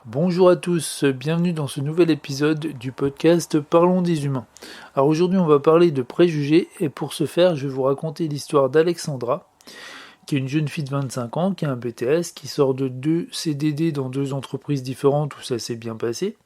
Bonjour à tous, bienvenue dans ce nouvel épisode du podcast Parlons des humains. Alors aujourd'hui on va parler de préjugés et pour ce faire je vais vous raconter l'histoire d'Alexandra, qui est une jeune fille de 25 ans, qui a un BTS, qui sort de 2 CDD dans 2 entreprises différentes où ça s'est bien passé,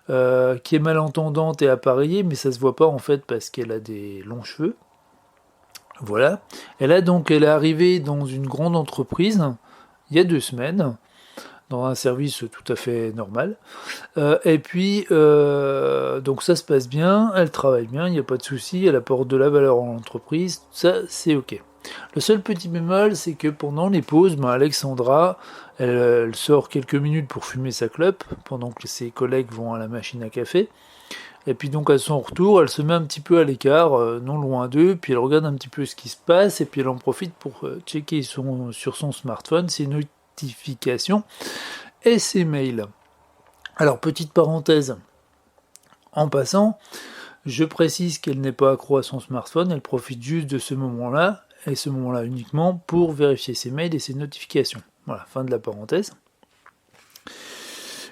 qui est malentendante et appareillée mais ça se voit pas en fait parce qu'elle a des longs cheveux. Voilà. Elle est arrivée dans une grande entreprise il y a 2 semaines dans un service tout à fait normal. Donc ça se passe bien, elle travaille bien, il n'y a pas de souci, elle apporte de la valeur en entreprise, ça c'est ok. Le seul petit bémol, c'est que pendant les pauses, Alexandra, elle sort quelques minutes pour fumer sa clope, pendant que ses collègues vont à la machine à café. Et puis donc à son retour, elle se met un petit peu à l'écart, non loin d'eux, puis elle regarde un petit peu ce qui se passe, et puis elle en profite pour checker sur son smartphone ses notifications et ses mails. Alors, petite parenthèse, en passant, je précise qu'elle n'est pas accro à son smartphone, elle profite juste de ce moment-là, et ce moment-là uniquement, pour vérifier ses mails et ses notifications. Voilà, fin de la parenthèse.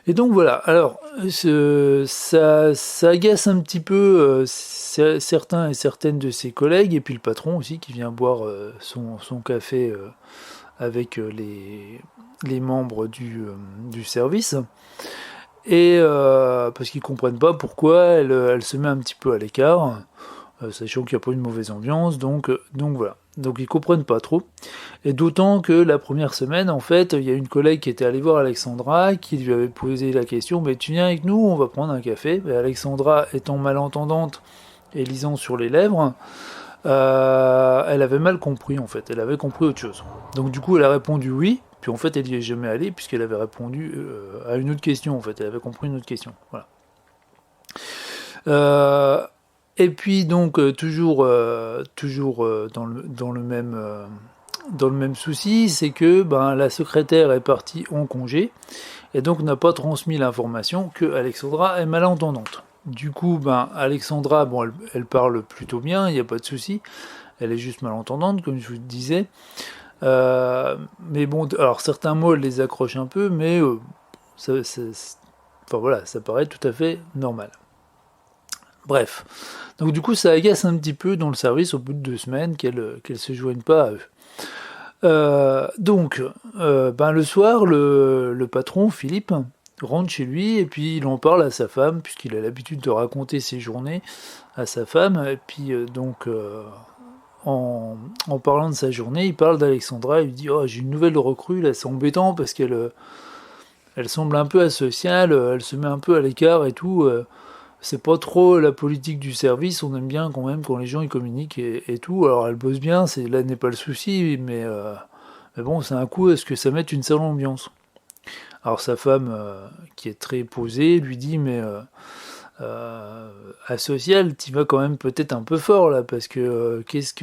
Et donc voilà, alors, ça agace un petit peu certains et certaines de ses collègues, et puis le patron aussi, qui vient boire son café avec les membres du service. Et parce qu'ils comprennent pas pourquoi elle se met un petit peu à l'écart, sachant qu'il n'y a pas une mauvaise ambiance, donc voilà. Donc ils comprennent pas trop. Et d'autant que la première semaine, en fait, il y a une collègue qui était allée voir Alexandra, qui lui avait posé la question, mais tu viens avec nous, on va prendre un café. Et Alexandra, étant malentendante et lisant sur les lèvres, elle avait mal compris en fait, elle avait compris autre chose. Donc du coup elle a répondu oui, puis en fait elle y est jamais allée puisqu'elle avait répondu à une autre question en fait, elle avait compris une autre question. Voilà. Euh, et puis donc toujours dans le même souci, c'est que la secrétaire est partie en congé et donc n'a pas transmis l'information que Alexandra est malentendante. Du coup, Alexandra, bon, elle parle plutôt bien, il n'y a pas de souci. Elle est juste malentendante, comme je vous le disais. Mais bon, alors certains mots, elle les accroche un peu, mais enfin voilà, ça paraît tout à fait normal. Bref. Donc du coup, ça agace un petit peu dans le service au bout de 2 semaines qu'elle se joigne pas à eux. Le soir, le patron, Philippe, rentre chez lui et puis il en parle à sa femme, puisqu'il a l'habitude de raconter ses journées à sa femme. Et puis en parlant de sa journée, il parle d'Alexandra, il lui dit: Oh, j'ai une nouvelle recrue, là c'est embêtant parce qu'elle semble un peu asociale, elle se met un peu à l'écart et tout. C'est pas trop la politique du service, on aime bien quand même quand les gens ils communiquent et tout. Alors elle bosse bien, là n'est pas le souci, mais bon, c'est un coup à ce que ça mette une sale ambiance. Alors sa femme, qui est très posée, lui dit: mais asocial, t'y vas quand même peut-être un peu fort là, parce que qu'est-ce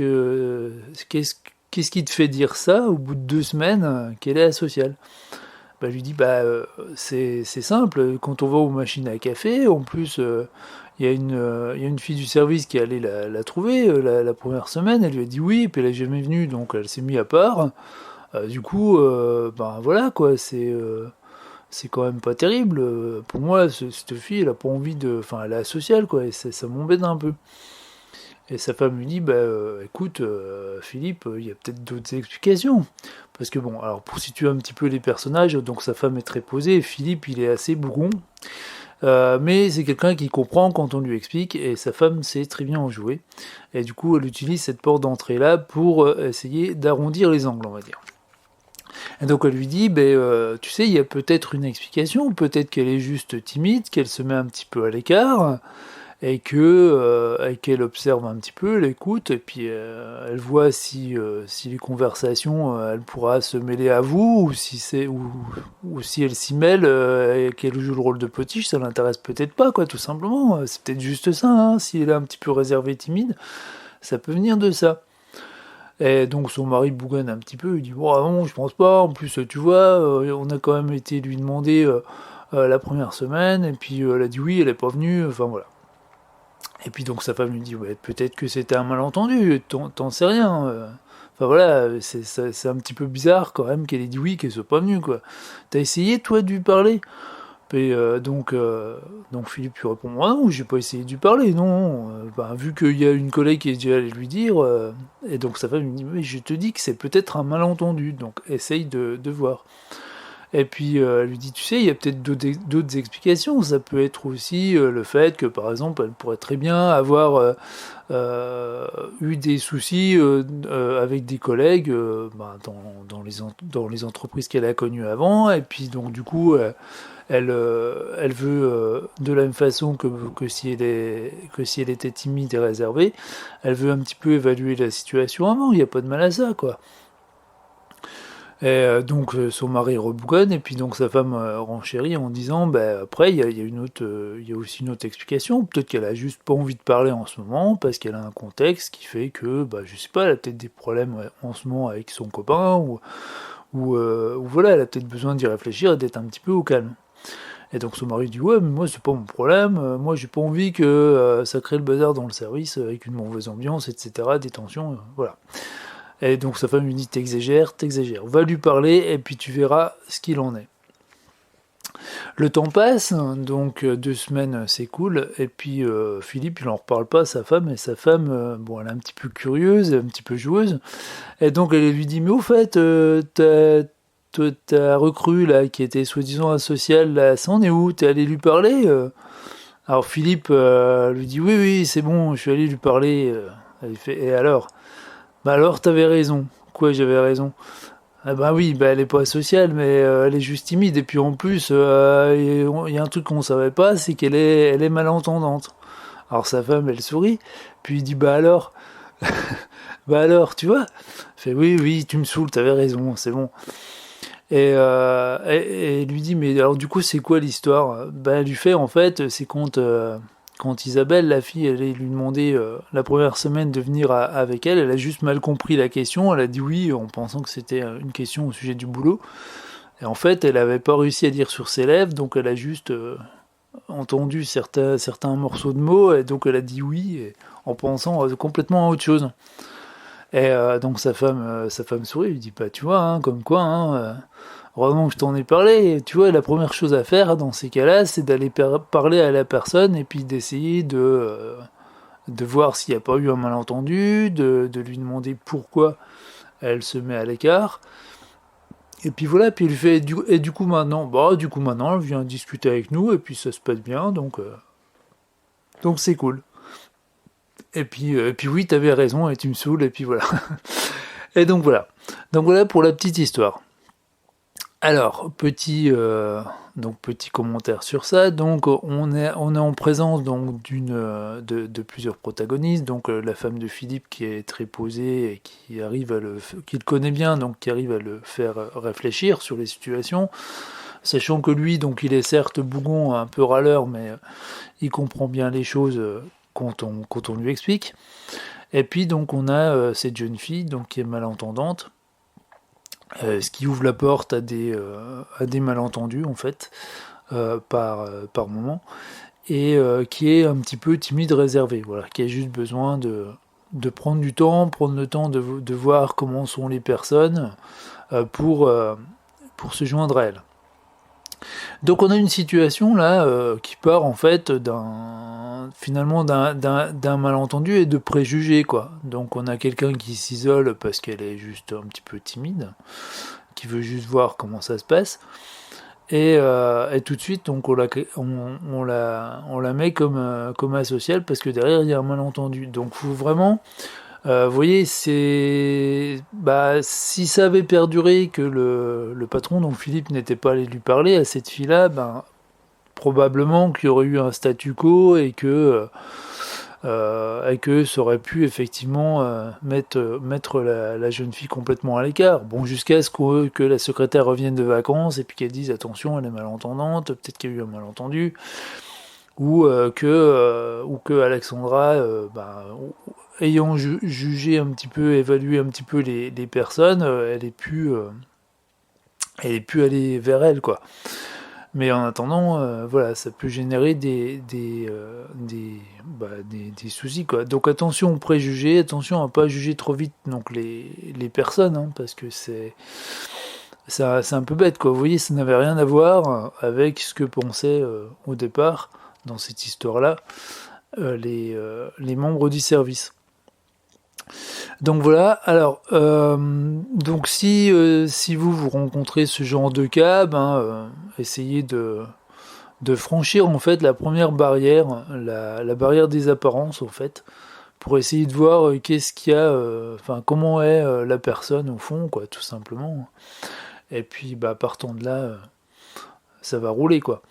qui te fait dire ça au bout de 2 semaines qu'elle est asociale? Je lui dis: c'est simple, quand on va aux machines à café, en plus il y a une fille du service qui est allée la trouver la première semaine, elle lui a dit oui, puis elle est jamais venue, donc elle s'est mise à part. Du coup, voilà quoi, c'est quand même pas terrible. Pour moi, cette fille, elle a pas envie de. Enfin, elle est asociale, quoi, et ça m'embête un peu. Et sa femme lui dit: écoute, Philippe, il y a peut-être d'autres explications. Parce que bon, alors pour situer un petit peu les personnages, donc sa femme est très posée, Philippe, il est assez bougon. Mais c'est quelqu'un qui comprend quand on lui explique, et sa femme sait très bien en jouer. Et du coup, elle utilise cette porte d'entrée-là pour essayer d'arrondir les angles, on va dire. Et donc elle lui dit: tu sais, il y a peut-être une explication, peut-être qu'elle est juste timide, qu'elle se met un petit peu à l'écart, et qu'elle observe un petit peu, elle écoute, et puis elle voit si les conversations, elle pourra se mêler à vous, ou si elle s'y mêle et qu'elle joue le rôle de potiche, ça l'intéresse peut-être pas, quoi, tout simplement. C'est peut-être juste ça, hein, si elle est un petit peu réservée, timide, ça peut venir de ça. Et donc son mari bougonne un petit peu, il dit: bon, ah non, je pense pas, en plus tu vois, on a quand même été lui demander la première semaine, et puis elle a dit oui, elle est pas venue, enfin voilà. Et puis donc sa femme lui dit: ouais, peut-être que c'était un malentendu, t'en sais rien. Enfin voilà, c'est un petit peu bizarre quand même qu'elle ait dit oui, qu'elle soit pas venue, quoi. T'as essayé toi de lui parler? Et donc Philippe lui répond, ah non, j'ai pas essayé de lui parler, non. Vu qu'il y a une collègue qui est déjà allée lui dire, et donc sa femme lui dit, mais je te dis que c'est peut-être un malentendu, donc essaye de voir. Et puis elle lui dit, tu sais, il y a peut-être d'autres explications. Ça peut être aussi le fait que, par exemple, elle pourrait très bien avoir eu des soucis avec des collègues dans les entreprises qu'elle a connues avant. Et puis donc du coup, elle veut, de la même façon que si elle était timide et réservée, elle veut un petit peu évaluer la situation avant. Il n'y a pas de mal à ça, quoi. Et son mari rebougonne et puis donc sa femme renchérit en disant après il y a aussi une autre explication, peut-être qu'elle a juste pas envie de parler en ce moment parce qu'elle a un contexte qui fait que je sais pas, elle a peut-être des problèmes en ce moment avec son copain ou voilà, elle a peut-être besoin d'y réfléchir et d'être un petit peu au calme. Et donc son mari dit ouais, mais moi c'est pas mon problème, moi j'ai pas envie que ça crée le bazar dans le service avec une mauvaise ambiance, etc., des tensions, voilà. Et donc sa femme lui dit t'exagères, va lui parler et puis tu verras ce qu'il en est. Le temps passe, donc 2 semaines s'écoulent, et puis Philippe il en reparle pas à sa femme, et sa femme, elle est un petit peu curieuse, un petit peu joueuse, et donc elle lui dit mais au fait, ta recrue là, qui était soi-disant asociale, là, ça en est où? T'es allé lui parler Alors Philippe lui dit oui, c'est bon, je suis allé lui parler. Elle fait, et alors? Alors t'avais raison. Quoi, j'avais raison? Ah oui, elle est pas sociale, mais elle est juste timide. Et puis en plus, il y a un truc qu'on savait pas, c'est elle est malentendante. Alors sa femme, elle sourit, puis il dit tu vois? Elle fait oui, tu me saoules, t'avais raison, c'est bon. Et lui dit mais alors du coup c'est quoi l'histoire? Elle lui fait en fait c'est quand Isabelle, la fille, elle lui demandé la première semaine de venir avec elle, elle a juste mal compris la question, elle a dit oui en pensant que c'était une question au sujet du boulot. Et en fait, elle avait pas réussi à dire sur ses lèvres, donc elle a juste entendu certains morceaux de mots, et donc elle a dit oui, en pensant complètement à autre chose. Et donc sa femme sourit, lui dit tu vois, hein, comme quoi, hein, heureusement que je t'en ai parlé. Tu vois, la première chose à faire dans ces cas-là, c'est d'aller parler à la personne et puis d'essayer de voir s'il n'y a pas eu un malentendu, de lui demander pourquoi elle se met à l'écart. Et puis voilà, puis il fait et du coup maintenant, elle vient discuter avec nous et puis ça se passe bien, donc c'est cool. Et puis oui, t'avais raison et tu me saoules et puis voilà. Et donc voilà. Donc voilà pour la petite histoire. Alors, petit commentaire sur ça. Donc, on est en présence donc de plusieurs protagonistes. Donc, la femme de Philippe qui est très posée et qui le connaît bien, donc qui arrive à le faire réfléchir sur les situations, sachant que lui, donc, il est certes bougon, un peu râleur, mais il comprend bien les choses quand on lui explique. Et puis, donc, on a cette jeune fille, donc, qui est malentendante. Ce qui ouvre la porte à des malentendus en fait par moment et qui est un petit peu timide, réservé, voilà, qui a juste besoin de prendre du temps, prendre le temps de voir comment sont les personnes pour se joindre à elle. Donc on a une situation là qui part en fait finalement d'un malentendu et de préjugés quoi. Donc on a quelqu'un qui s'isole parce qu'elle est juste un petit peu timide, qui veut juste voir comment ça se passe. Et tout de suite, donc on la met comme asociale parce que derrière il y a un malentendu. Donc faut vraiment, vous voyez, si ça avait perduré que le patron, donc Philippe, n'était pas allé lui parler à cette fille-là, probablement qu'il y aurait eu un statu quo et que ça aurait pu effectivement mettre la jeune fille complètement à l'écart. Bon, jusqu'à ce que la secrétaire revienne de vacances et puis qu'elle dise attention, elle est malentendante, peut-être qu'il y a eu un malentendu, ou que Alexandra, ayant jugé un petit peu, évalué un petit peu les personnes, elle ait pu aller vers elle, quoi. Mais en attendant, voilà, ça peut générer des soucis, quoi. Donc attention aux préjugés, attention à pas juger trop vite donc les personnes, hein, parce que c'est un peu bête, quoi. Vous voyez, ça n'avait rien à voir avec ce que pensaient au départ, dans cette histoire-là, les membres du service. Donc voilà, alors, donc si vous rencontrez ce genre de cas, essayez de franchir en fait la première barrière, la barrière des apparences en fait, pour essayer de voir qu'est-ce qu'il y a, comment est la personne au fond, quoi, tout simplement. Et puis partant de là, ça va rouler, quoi.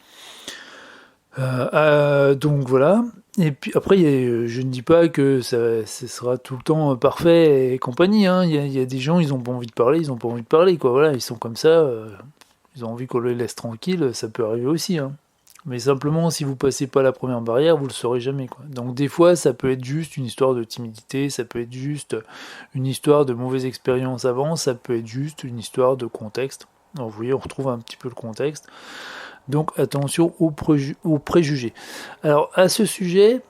Donc voilà. Et puis après, je ne dis pas que ça sera tout le temps parfait et compagnie. Hein. Il y a des gens, ils ont pas envie de parler, ils ont pas envie de parler, quoi. Voilà, ils sont comme ça. Ils ont envie qu'on les laisse tranquilles. Ça peut arriver aussi. Hein. Mais simplement, si vous passez pas la première barrière, vous le saurez jamais, quoi. Donc des fois, ça peut être juste une histoire de timidité, ça peut être juste une histoire de mauvaise expérience avant, ça peut être juste une histoire de contexte. Alors, vous voyez, on retrouve un petit peu le contexte. Donc attention aux préjugés. Alors à ce sujet,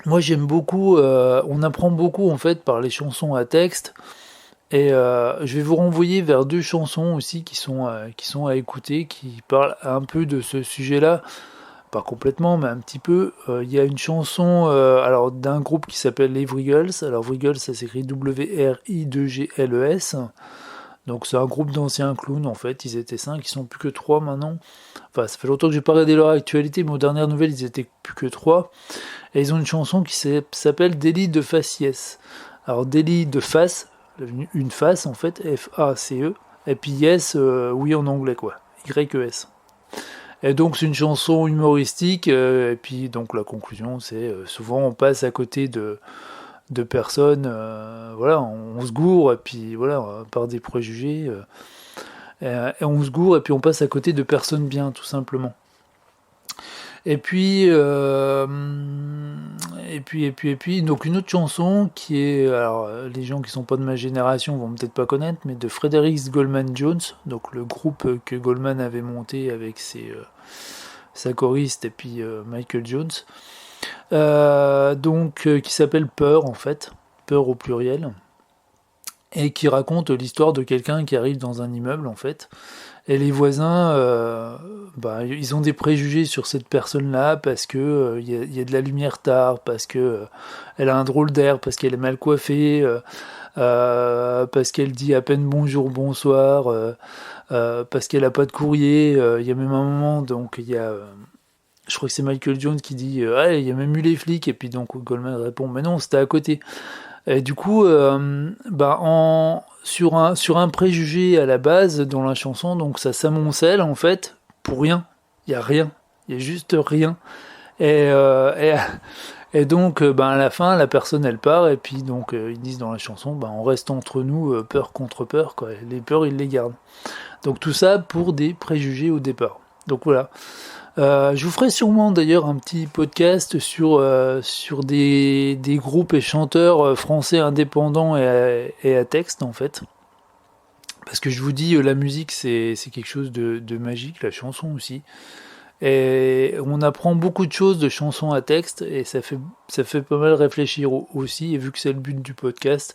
moi j'aime beaucoup, on apprend beaucoup en fait par les chansons à texte. Et je vais vous renvoyer vers 2 chansons aussi qui sont à écouter, qui parlent un peu de ce sujet-là. Pas complètement, mais un petit peu. Il y a une chanson alors d'un groupe qui s'appelle les Wriggles. Alors Wriggles, ça s'écrit W-R-I-2-G-L-E-S. Donc c'est un groupe d'anciens clowns en fait, ils étaient 5, ils sont plus que 3 maintenant. Enfin ça fait longtemps que j'ai pas regardé leur actualité, mais aux dernières nouvelles ils étaient plus que 3. Et ils ont une chanson qui s'appelle Délit de faciès. Alors délit de face, une face en fait, F-A-C-E, et puis yes, oui en anglais quoi, Y-E-S. Et donc c'est une chanson humoristique, et puis donc la conclusion c'est souvent on passe à côté de personnes, voilà, on se gourre et puis voilà, par des préjugés, et on se gourre et puis on passe à côté de personnes bien, tout simplement. Et puis, donc une autre chanson qui est, alors les gens qui sont pas de ma génération vont peut-être pas connaître, mais de Frederick Goldman Jones, donc le groupe que Goldman avait monté avec sa choriste et puis Michael Jones. Qui s'appelle Peur en fait, Peur au pluriel, et qui raconte l'histoire de quelqu'un qui arrive dans un immeuble en fait, et les voisins, ils ont des préjugés sur cette personne-là parce que y a de la lumière tard, parce que elle a un drôle d'air, parce qu'elle est mal coiffée, parce qu'elle dit à peine bonjour, bonsoir, parce qu'elle a pas de courrier. Il y a même un moment, donc il y a je crois que c'est Michael Jones qui dit ah, il y a même eu les flics, et puis donc Goldman répond mais non, c'était à côté. Et du coup sur un préjugé à la base dans la chanson, donc ça s'amoncelle en fait pour rien. Il y a rien, il y a juste rien. Et, et donc à la fin la personne elle part, et puis donc ils disent dans la chanson on reste entre nous, peur contre peur, quoi. Les peurs ils les gardent. Donc tout ça pour des préjugés au départ. Donc voilà. Je vous ferai sûrement d'ailleurs un petit podcast sur des groupes et chanteurs français indépendants et à texte en fait. Parce que je vous dis, la musique c'est quelque chose de magique, la chanson aussi. Et on apprend beaucoup de choses de chansons à texte, et ça fait pas mal réfléchir aussi. Et vu que c'est le but du podcast,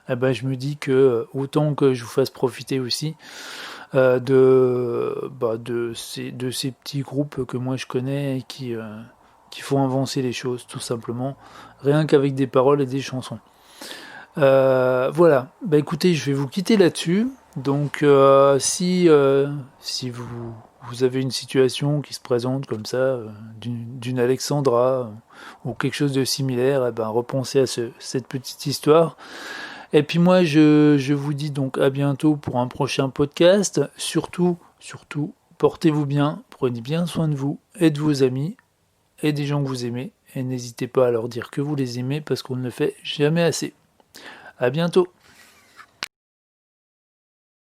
je me dis que autant que je vous fasse profiter aussi de ces petits groupes que moi je connais et qui font avancer les choses tout simplement, rien qu'avec des paroles et des chansons. Voilà, écoutez, je vais vous quitter là-dessus. Donc si vous avez une situation qui se présente comme ça, d'une Alexandra ou quelque chose de similaire, repensez à cette petite histoire. Et puis moi, je vous dis donc à bientôt pour un prochain podcast. Surtout, portez-vous bien, prenez bien soin de vous et de vos amis et des gens que vous aimez. Et n'hésitez pas à leur dire que vous les aimez, parce qu'on ne le fait jamais assez. À bientôt.